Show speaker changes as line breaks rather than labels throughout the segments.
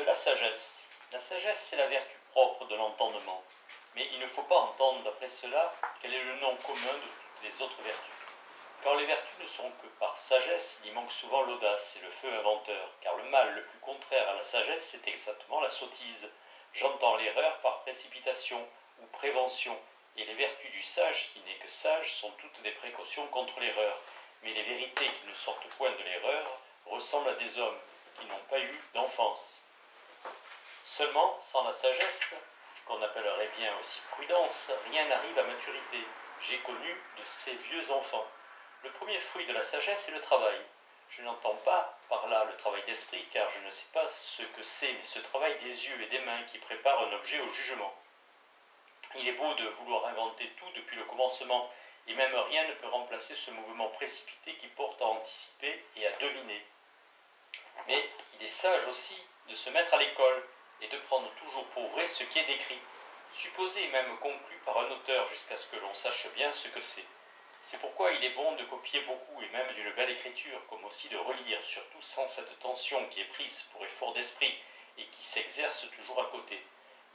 la sagesse. La sagesse, c'est la vertu propre de l'entendement. Mais il ne faut pas entendre d'après cela quel est le nom commun de toutes les autres vertus. Quand les vertus ne sont que par sagesse, il y manque souvent l'audace et le feu inventeur, car le mal le plus contraire à la sagesse, c'est exactement la sottise. J'entends l'erreur par précipitation ou prévention, et les vertus du sage, qui n'est que sage, sont toutes des précautions contre l'erreur. Mais les vérités qui ne sortent point de l'erreur ressemblent à des hommes qui n'ont pas eu d'enfance. Seulement, sans la sagesse, qu'on appellerait bien aussi prudence, rien n'arrive à maturité. J'ai connu de ces vieux enfants. Le premier fruit de la sagesse est le travail. Je n'entends pas par là le travail d'esprit, car je ne sais pas ce que c'est, mais ce travail des yeux et des mains qui prépare un objet au jugement. Il est beau de vouloir inventer tout depuis le commencement, et même rien ne peut remplacer ce mouvement précipité qui porte à anticiper et à dominer. Mais il est sage aussi de se mettre à l'école et de prendre toujours pour vrai ce qui est décrit, supposé et même conclu par un auteur jusqu'à ce que l'on sache bien ce que c'est. C'est pourquoi il est bon de copier beaucoup et même d'une belle écriture, comme aussi de relire, surtout sans cette tension qui est prise pour effort d'esprit et qui s'exerce toujours à côté.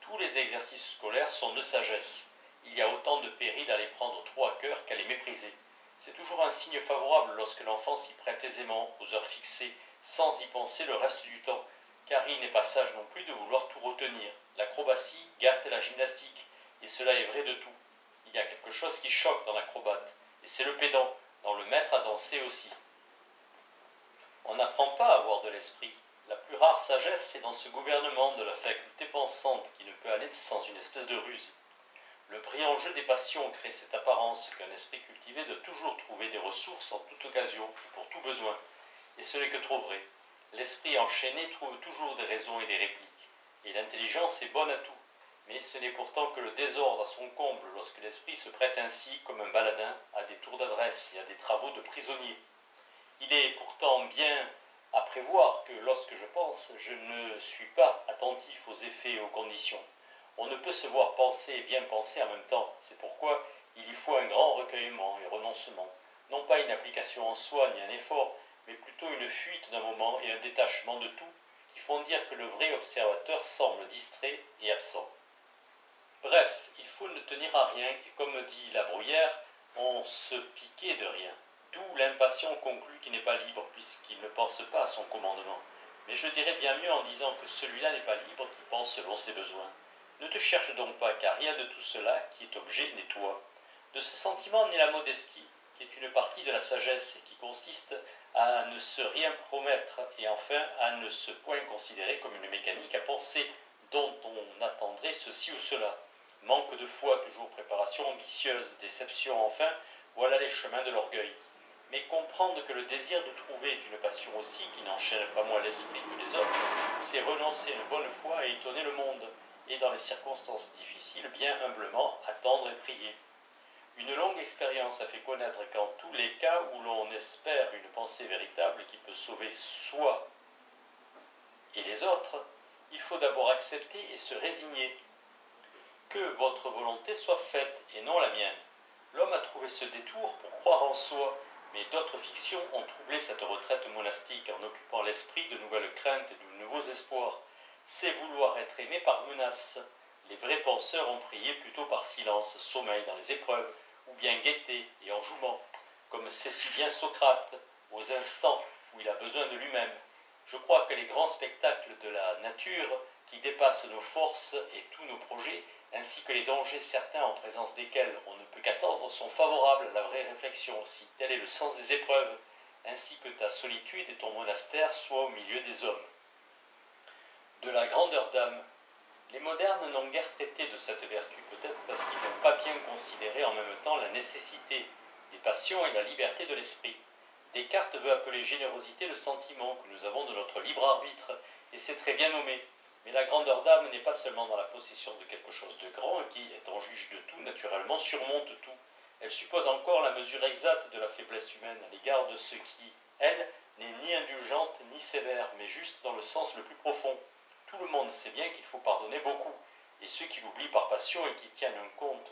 Tous les exercices scolaires sont de sagesse. Il y a autant de périls à les prendre trop à cœur qu'à les mépriser. C'est toujours un signe favorable lorsque l'enfant s'y prête aisément, aux heures fixées, sans y penser le reste du temps, car il n'est pas sage non plus de vouloir tout retenir. L'acrobatie gâte la gymnastique, et cela est vrai de tout. Il y a quelque chose qui choque dans l'acrobate, et c'est le pédant, dans le maître à danser aussi. On n'apprend pas à avoir de l'esprit. La plus rare sagesse, c'est dans ce gouvernement de la faculté pensante qui ne peut aller sans une espèce de ruse. Le brillant jeu des passions crée cette apparence qu'un esprit cultivé doit toujours trouver des ressources en toute occasion et pour tout besoin. Et ce n'est que trop vrai. L'esprit enchaîné trouve toujours des raisons et des répliques. Et l'intelligence est bonne à tout. Mais ce n'est pourtant que le désordre à son comble lorsque l'esprit se prête ainsi, comme un baladin, à des tours d'adresse et à des travaux de prisonnier. Il est pourtant bien à prévoir que lorsque je pense, je ne suis pas attentif aux effets et aux conditions. On ne peut se voir penser et bien penser en même temps. C'est pourquoi il y faut un grand recueillement et renoncement. Non pas une application en soi ni un effort, mais plutôt une fuite d'un moment et un détachement de tout, qui font dire que le vrai observateur semble distrait et absent. Bref, il faut ne tenir à rien, et comme dit la Bruyère, on se piquait de rien. D'où l'impatient conclut qui n'est pas libre, puisqu'il ne pense pas à son commandement. Mais je dirais bien mieux en disant que celui-là n'est pas libre qui pense selon ses besoins. Ne te cherche donc pas, car rien de tout cela qui est objet n'est toi. De ce sentiment naît la modestie, qui est une partie de la sagesse, et qui consiste à ne se rien promettre, et enfin à ne se point considérer comme une mécanique à penser, dont on attendrait ceci ou cela. Manque de foi, toujours préparation ambitieuse, déception enfin, voilà les chemins de l'orgueil. Mais comprendre que le désir de trouver est une passion aussi qui n'enchaîne pas moins l'esprit que les autres, c'est renoncer une bonne fois à étonner le monde, et dans les circonstances difficiles, bien humblement attendre et prier. Une longue expérience a fait connaître qu'en tous les cas où l'on espère une pensée véritable qui peut sauver soi et les autres, il faut d'abord accepter et se résigner. Que votre volonté soit faite et non la mienne. L'homme a trouvé ce détour pour croire en soi, mais d'autres fictions ont troublé cette retraite monastique en occupant l'esprit de nouvelles craintes et de nouveaux espoirs. C'est vouloir être aimé par menace. Les vrais penseurs ont prié plutôt par silence, sommeil dans les épreuves, ou bien gaieté et enjouement, comme sait si bien Socrate, aux instants où il a besoin de lui-même. Je crois que les grands spectacles de la nature, qui dépassent nos forces et tous nos projets, ainsi que les dangers certains en présence desquels on ne peut qu'attendre, sont favorables à la vraie réflexion aussi. Tel est le sens des épreuves, ainsi que ta solitude et ton monastère soient au milieu des hommes. De la grandeur d'âme. Les modernes n'ont guère traité de cette vertu, peut-être parce qu'ils n'ont pas bien considéré en même temps la nécessité des passions et la liberté de l'esprit. Descartes veut appeler générosité le sentiment que nous avons de notre libre arbitre, et c'est très bien nommé. Mais la grandeur d'âme n'est pas seulement dans la possession de quelque chose de grand qui, étant juge de tout, naturellement surmonte tout. Elle suppose encore la mesure exacte de la faiblesse humaine à l'égard de ce qui, elle, n'est ni indulgente ni sévère, mais juste dans le sens le plus profond. Tout le monde sait bien qu'il faut pardonner beaucoup, et ceux qui l'oublient par passion et qui tiennent un compte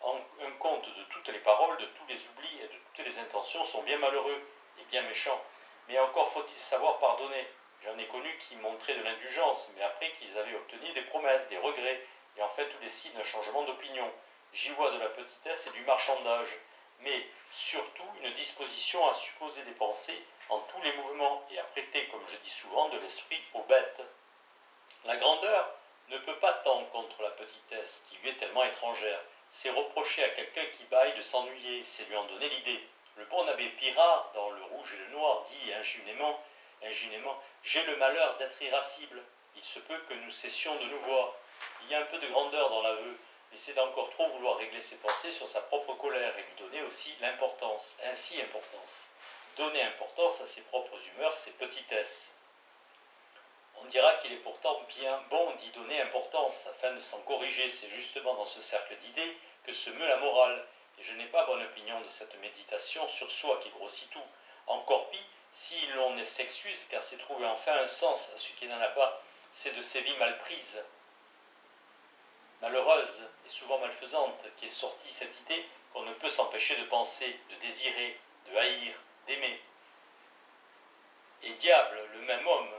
de toutes les paroles, de tous les oublis et de toutes les intentions sont bien malheureux et bien méchants. Mais encore faut-il savoir pardonner. J'en ai connu qui montraient de l'indulgence, mais après qu'ils avaient obtenu des promesses, des regrets, et en fait tous les signes d'un changement d'opinion. J'y vois de la petitesse et du marchandage, mais surtout une disposition à supposer des pensées en tous les mouvements et à prêter, comme je dis souvent, de l'esprit aux bêtes. La grandeur ne peut pas tendre contre la petitesse, qui lui est tellement étrangère. C'est reprocher à quelqu'un qui bâille de s'ennuyer, c'est lui en donner l'idée. Le bon abbé Pirard, dans Le Rouge et le Noir, dit ingénument, j'ai le malheur d'être irascible. Il se peut que nous cessions de nous voir. Il y a un peu de grandeur dans l'aveu, mais c'est d'encore trop vouloir régler ses pensées sur sa propre colère et lui donner aussi l'importance. Ainsi importance. Donner importance à ses propres humeurs, ses petitesses. On dira qu'il est pourtant bien bon d'y donner importance, afin de s'en corriger. C'est justement dans ce cercle d'idées que se meut la morale, et je n'ai pas bonne opinion de cette méditation sur soi qui grossit tout. Encore pis, si l'on s'excuse, car c'est trouver enfin un sens à ce qui n'en a pas, c'est de ces vies mal prises, malheureuses et souvent malfaisantes, qui est sortie cette idée qu'on ne peut s'empêcher de penser, de désirer, de haïr, d'aimer. Et diable, le même homme,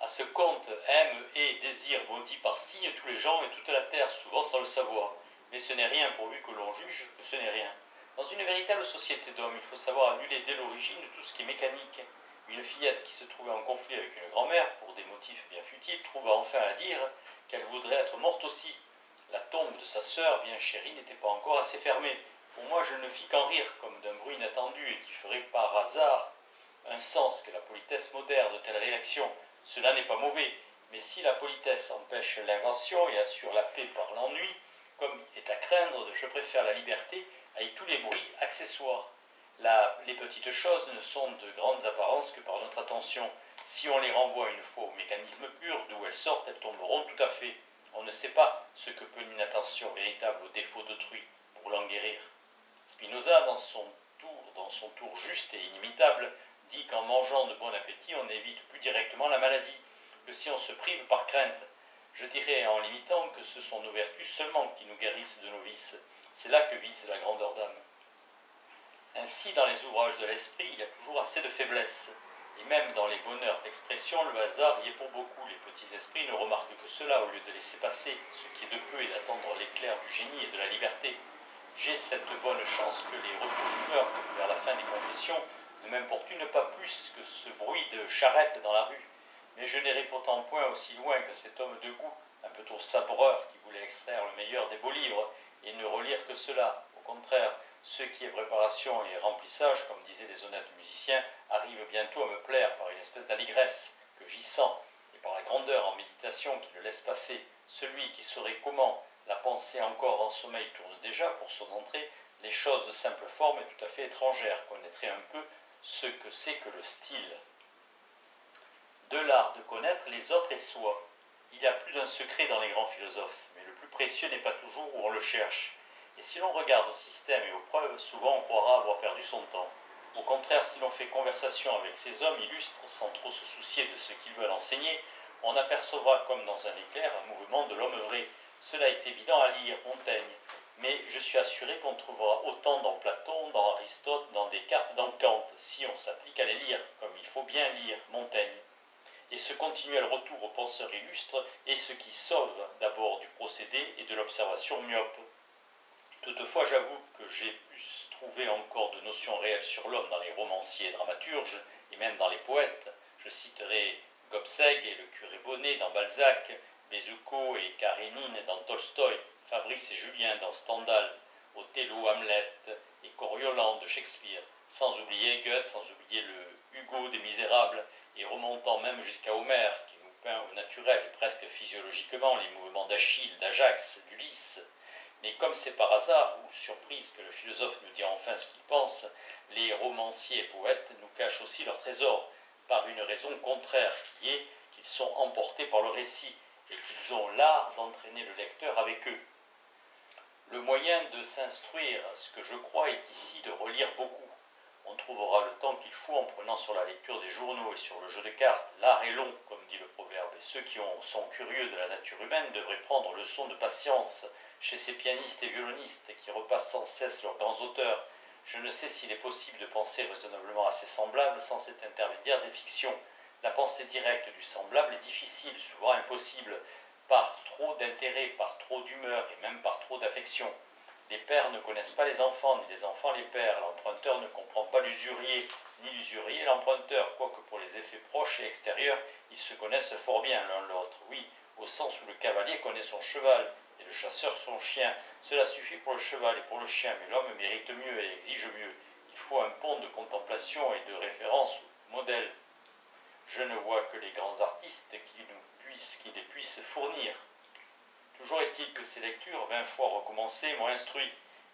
à ce compte, aime et désire maudit par signe tous les gens et toute la terre, souvent sans le savoir. Mais ce n'est rien pourvu que l'on juge que ce n'est rien. Dans une véritable société d'hommes, il faut savoir annuler dès l'origine tout ce qui est mécanique. Une fillette qui se trouvait en conflit avec une grand-mère, pour des motifs bien futiles, trouva enfin à dire qu'elle voudrait être morte aussi. La tombe de sa sœur, bien chérie, n'était pas encore assez fermée. Pour moi, je ne fis qu'en rire, comme d'un bruit inattendu et qui ferait par hasard un sens que la politesse modère de telles réactions. Cela n'est pas mauvais, mais si la politesse empêche l'invention et assure la paix par l'ennui, comme est à craindre, je préfère la liberté à tous les bruits accessoires. Les petites choses ne sont de grandes apparences que par notre attention. Si on les renvoie une fois au mécanisme pur, d'où elles sortent, elles tomberont tout à fait. On ne sait pas ce que peut une attention véritable aux défauts d'autrui pour l'en guérir. Spinoza, dans son tour juste et inimitable, dit qu'en mangeant de bon appétit, on évite plus directement la maladie que si on se prive par crainte. Je dirais en limitant que ce sont nos vertus seulement qui nous guérissent de nos vices. C'est là que vise la grandeur d'âme. Ainsi, dans les ouvrages de l'esprit, il y a toujours assez de faiblesse. Et même dans les bonheurs d'expression, le hasard y est pour beaucoup. Les petits esprits ne remarquent que cela au lieu de laisser passer, ce qui est de peu et d'attendre l'éclair du génie et de la liberté. J'ai cette bonne chance que les retours d'humeur vers la fin des confessions ne m'importunent pas plus que ce bruit de charrette dans la rue. Mais je n'irai pourtant point aussi loin que cet homme de goût, un peu trop sabreur, qui voulait extraire le meilleur des beaux livres, et ne relire que cela. Au contraire, ce qui est préparation et remplissage, comme disaient les honnêtes musiciens, arrive bientôt à me plaire par une espèce d'allégresse que j'y sens, et par la grandeur en méditation qui le laisse passer. Celui qui saurait comment la pensée encore en sommeil tourne déjà pour son entrée, les choses de simple forme et tout à fait étrangères, connaîtrait un peu ce que c'est que le style. De l'art de connaître les autres et soi. Il y a plus d'un secret dans les grands philosophes, mais le plus précieux n'est pas toujours où on le cherche. Et si l'on regarde au système et aux preuves, souvent on croira avoir perdu son temps. Au contraire, si l'on fait conversation avec ces hommes illustres, sans trop se soucier de ce qu'ils veulent enseigner, on apercevra comme dans un éclair un mouvement de l'homme vrai. Cela est évident à lire, Montaigne, mais je suis assuré qu'on trouvera autant dans Platon, dans Aristote, dans Descartes, dans Kant, si on s'applique à les lire, comme il faut bien lire Montaigne. Et ce continuel retour aux penseurs illustres est ce qui sauve d'abord du procédé et de l'observation myope. Toutefois, j'avoue que j'ai pu trouver encore de notions réelles sur l'homme dans les romanciers et dramaturges, et même dans les poètes. Je citerai Gobsegue et le curé Bonnet dans Balzac, Bezukho et Karénine dans Tolstoï, Fabrice et Julien dans Stendhal, Othello, Hamlet et Coriolan de Shakespeare, sans oublier Goethe, sans oublier le Hugo des Misérables, et remontant même jusqu'à Homère, qui nous peint au naturel et presque physiologiquement les mouvements d'Achille, d'Ajax, d'Ulysse. Mais comme c'est par hasard ou surprise que le philosophe nous dit enfin ce qu'il pense, les romanciers et poètes nous cachent aussi leur trésor, par une raison contraire, qui est qu'ils sont emportés par le récit, et qu'ils ont l'art d'entraîner le lecteur avec eux. Le moyen de s'instruire, ce que je crois, est ici de relire beaucoup. On trouvera le temps qu'il faut en prenant sur la lecture des journaux et sur le jeu de cartes. L'art est long, comme dit le proverbe, et ceux qui sont curieux de la nature humaine devraient prendre leçon de patience chez ces pianistes et violonistes qui repassent sans cesse leurs grands auteurs. Je ne sais s'il est possible de penser raisonnablement assez semblable sans cet intermédiaire des fictions, La pensée directe du semblable est difficile, souvent impossible, par trop d'intérêt, par trop d'humeur et même par trop d'affection. Les pères ne connaissent pas les enfants, ni les enfants les pères. L'emprunteur ne comprend pas l'usurier, ni l'usurier l'emprunteur, quoique pour les effets proches et extérieurs, ils se connaissent fort bien l'un l'autre. Oui, au sens où le cavalier connaît son cheval et le chasseur son chien. Cela suffit pour le cheval et pour le chien, mais l'homme mérite mieux et exige mieux. Il faut un pont de contemplation et de référence ou modèle. Je ne vois que les grands artistes qui les puissent fournir. Toujours est-il que ces lectures, 20 fois recommencées, m'ont instruit.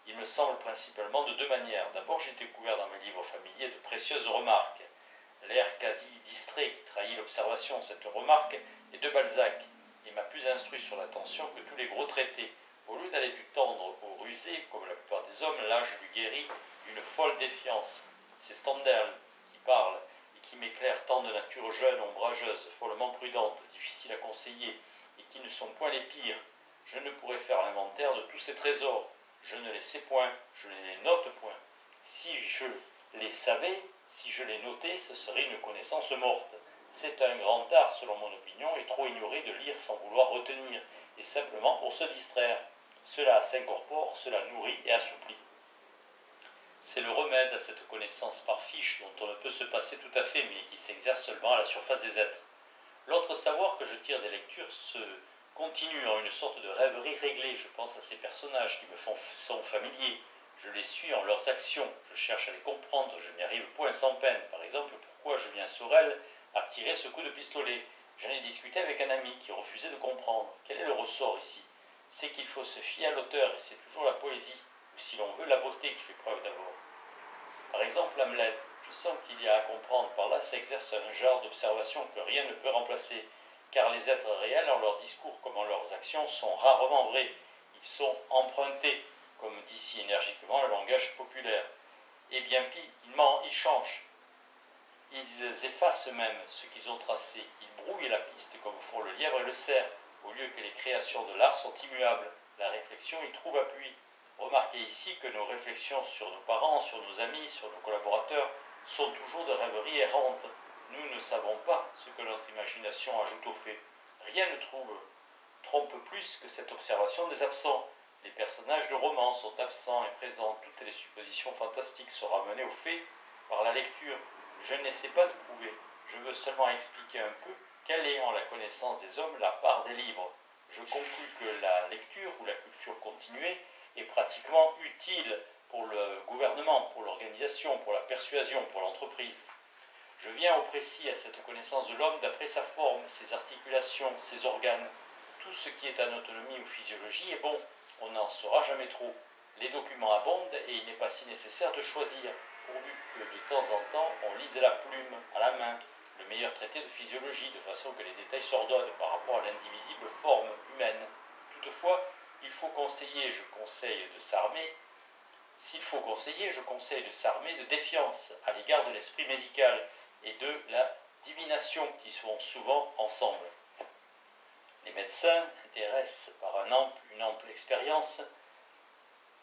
Il me semble principalement de deux manières. D'abord, j'ai découvert dans mes livres familiers de précieuses remarques. L'air quasi distrait qui trahit l'observation, cette remarque est de Balzac, et m'a plus instruit sur l'attention que tous les gros traités. Au lieu d'aller du tendre au rusé, comme la plupart des hommes, l'âge lui guérit d'une folle défiance. C'est Stendhal qui parle, et qui m'éclaire tant de nature jeune, ombrageuse, follement prudente, difficile à conseiller, et qui ne sont point les pires. Je ne pourrais faire l'inventaire de tous ces trésors. Je ne les sais point, je ne les note point. Si je les savais, si je les notais, ce serait une connaissance morte. C'est un grand art, selon mon opinion, et trop ignoré de lire sans vouloir retenir, et simplement pour se distraire. Cela s'incorpore, cela nourrit et assouplit. C'est le remède à cette connaissance par fiche dont on ne peut se passer tout à fait, mais qui s'exerce seulement à la surface des êtres. L'autre savoir que je tire des lectures se continue en une sorte de rêverie réglée. Je pense à ces personnages qui sont familiers. Je les suis en leurs actions. Je cherche à les comprendre. Je n'y arrive point sans peine. Par exemple, pourquoi Julien Sorel a tiré ce coup de pistolet. J'en ai discuté avec un ami qui refusait de comprendre. Quel est le ressort ici? C'est qu'il faut se fier à l'auteur et c'est toujours la poésie, ou si l'on veut, la beauté qui fait preuve d'abord. Par exemple, Hamlet. Je sens qu'il y a à comprendre. Par là s'exerce un genre d'observation que rien ne peut remplacer. Car les êtres réels, en leur discours comme en leurs actions, sont rarement vrais. Ils sont empruntés, comme dit si énergiquement le langage populaire. Et bien pis, ils changent. Ils effacent même ce qu'ils ont tracé. Ils brouillent la piste comme font le lièvre et le cerf, au lieu que les créations de l'art sont immuables. La réflexion y trouve appui. Remarquez ici que nos réflexions sur nos parents, sur nos amis, sur nos collaborateurs, sont toujours de rêveries errantes. Nous ne savons pas ce que notre imagination ajoute au fait. Rien ne trompe plus que cette observation des absents. Les personnages de romans sont absents et présents. Toutes les suppositions fantastiques sont ramenées aux faits par la lecture. Je n'essaie pas de prouver. Je veux seulement expliquer un peu quelle est en la connaissance des hommes la part des livres. Je conclus que la lecture ou la culture continuée est pratiquement utile pour le gouvernement, pour l'organisation, pour la persuasion, pour l'entreprise. Je viens au précis à cette connaissance de l'homme d'après sa forme, ses articulations, ses organes. Tout ce qui est anatomie ou physiologie est bon, on n'en saura jamais trop. Les documents abondent et il n'est pas si nécessaire de choisir, pourvu que de temps en temps on lise à la plume, à la main, le meilleur traité de physiologie, de façon que les détails s'ordonnent par rapport à l'indivisible forme humaine. Toutefois, il faut conseiller, je conseille de s'armer. S'il faut conseiller, je conseille de s'armer de défiance à l'égard de l'esprit médical et de la divination qui sont souvent ensemble. Les médecins intéressent par une ample expérience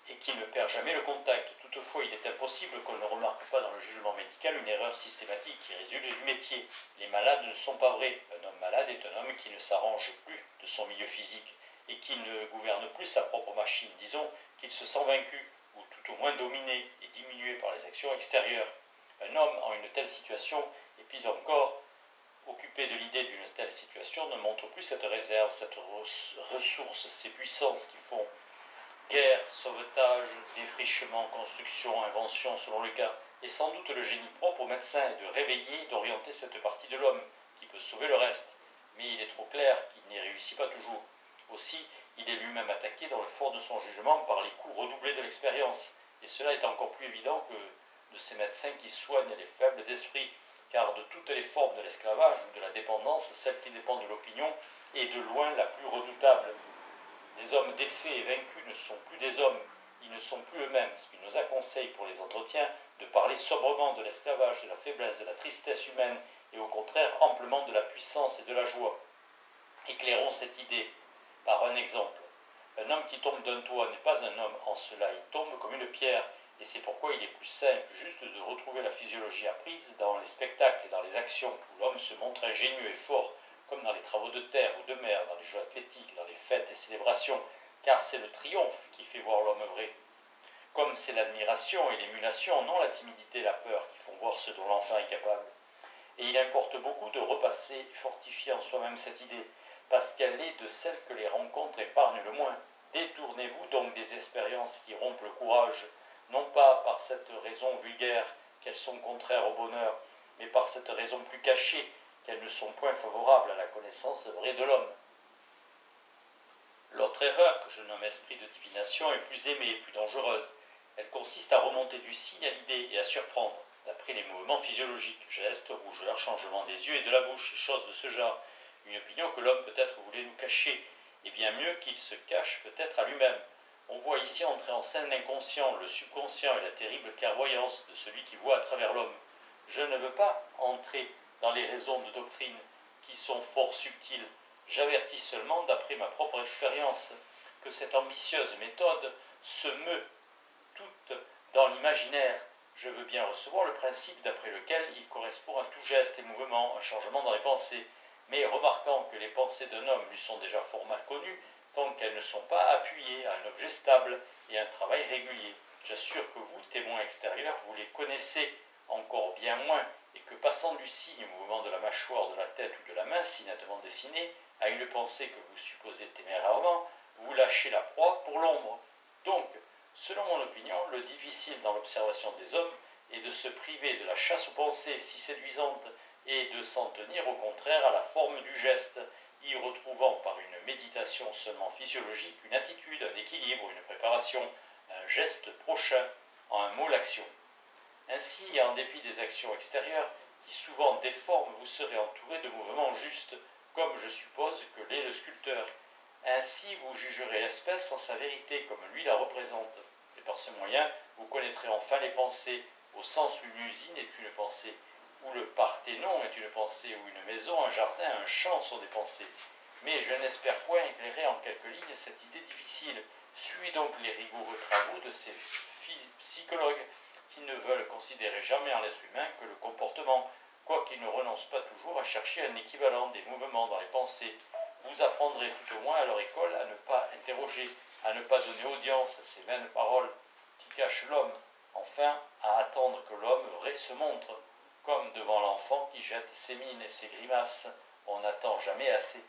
et qui ne perd jamais le contact. Toutefois, il est impossible qu'on ne remarque pas dans le jugement médical une erreur systématique qui résulte du métier. Les malades ne sont pas vrais. Un homme malade est un homme qui ne s'arrange plus de son milieu physique et qui ne gouverne plus sa propre machine. Disons qu'il se sent vaincu, ou tout au moins dominé et diminué par les actions extérieures. Un homme en une telle situation, et puis encore, occupé de l'idée d'une telle situation, ne montre plus cette réserve, cette ressource, ces puissances qui font guerre, sauvetage, défrichement, construction, invention selon le cas. Et sans doute le génie propre au médecin est de réveiller et d'orienter cette partie de l'homme qui peut sauver le reste. Mais il est trop clair qu'il n'y réussit pas toujours. Aussi, il est lui-même attaqué dans le fort de son jugement par les coups redoublés de l'expérience. Et cela est encore plus évident que de ces médecins qui soignent les faibles d'esprit, car de toutes les formes de l'esclavage ou de la dépendance, celle qui dépend de l'opinion est de loin la plus redoutable. Les hommes défaits et vaincus ne sont plus des hommes, ils ne sont plus eux-mêmes. Spinoza conseille pour les entretiens de parler sobrement de l'esclavage, de la faiblesse, de la tristesse humaine, et au contraire amplement de la puissance et de la joie. Éclairons cette idée par un exemple. Un homme qui tombe d'un toit n'est pas un homme en cela, il tombe comme une pierre, et c'est pourquoi il est plus sain et plus juste de retrouver la physiologie apprise dans les spectacles et dans les actions où l'homme se montre ingénieux et fort, comme dans les travaux de terre ou de mer, dans les jeux athlétiques, dans les fêtes et célébrations, car c'est le triomphe qui fait voir l'homme vrai. Comme c'est l'admiration et l'émulation, non la timidité et la peur, qui font voir ce dont l'enfant est capable. Et il importe beaucoup de repasser et fortifier en soi-même cette idée, parce qu'elle est de celles que les rencontres épargnent le moins. Détournez-vous donc des expériences qui rompent le courage, non pas par cette raison vulgaire qu'elles sont contraires au bonheur, mais par cette raison plus cachée qu'elles ne sont point favorables à la connaissance vraie de l'homme. L'autre erreur, que je nomme esprit de divination, est plus aimée et plus dangereuse. Elle consiste à remonter du signe à l'idée et à surprendre, d'après les mouvements physiologiques, gestes, rougeurs, changement des yeux et de la bouche, et choses de ce genre. Une opinion que l'homme peut-être voulait nous cacher, et bien mieux qu'il se cache peut-être à lui-même. On voit ici entrer en scène l'inconscient, le subconscient et la terrible clairvoyance de celui qui voit à travers l'homme. Je ne veux pas entrer dans les raisons de doctrine, qui sont fort subtiles. J'avertis seulement, d'après ma propre expérience, que cette ambitieuse méthode se meut toute dans l'imaginaire. Je veux bien recevoir le principe d'après lequel il correspond à tout geste et mouvement, un changement dans les pensées, mais remarquant que les pensées d'un homme lui sont déjà fort mal connues, tant qu'elles ne sont pas appuyées à un objet stable et à un travail régulier. J'assure que vous, témoins extérieurs, vous les connaissez encore bien moins, et que passant du signe au mouvement de la mâchoire, de la tête ou de la main, si nettement dessinée, à une pensée que vous supposez témérairement, vous lâchez la proie pour l'ombre. Donc, selon mon opinion, le difficile dans l'observation des hommes est de se priver de la chasse aux pensées si séduisantes et de s'en tenir au contraire à la forme du geste, y retrouvant par une méditation seulement physiologique une attitude, un équilibre, une préparation, un geste prochain, en un mot l'action. Ainsi, en dépit des actions extérieures, qui souvent déforment, vous serez entouré de mouvements justes, comme je suppose que l'est le sculpteur. Ainsi, vous jugerez l'espèce en sa vérité, comme lui la représente. Et par ce moyen, vous connaîtrez enfin les pensées, au sens où une usine est une pensée, où le Parthénon est une pensée, où une maison, un jardin, un champ sont des pensées. Mais je n'espère point éclairer en quelques lignes cette idée difficile. Suivez donc les rigoureux travaux de ces psychologues qui ne veulent considérer jamais en l'être humain que le comportement, quoiqu'ils ne renoncent pas toujours à chercher un équivalent des mouvements dans les pensées. Vous apprendrez tout au moins à leur école à ne pas interroger, à ne pas donner audience à ces vaines paroles qui cachent l'homme, enfin à attendre que l'homme vrai se montre, comme devant l'enfant qui jette ses mines et ses grimaces, on n'attend jamais assez.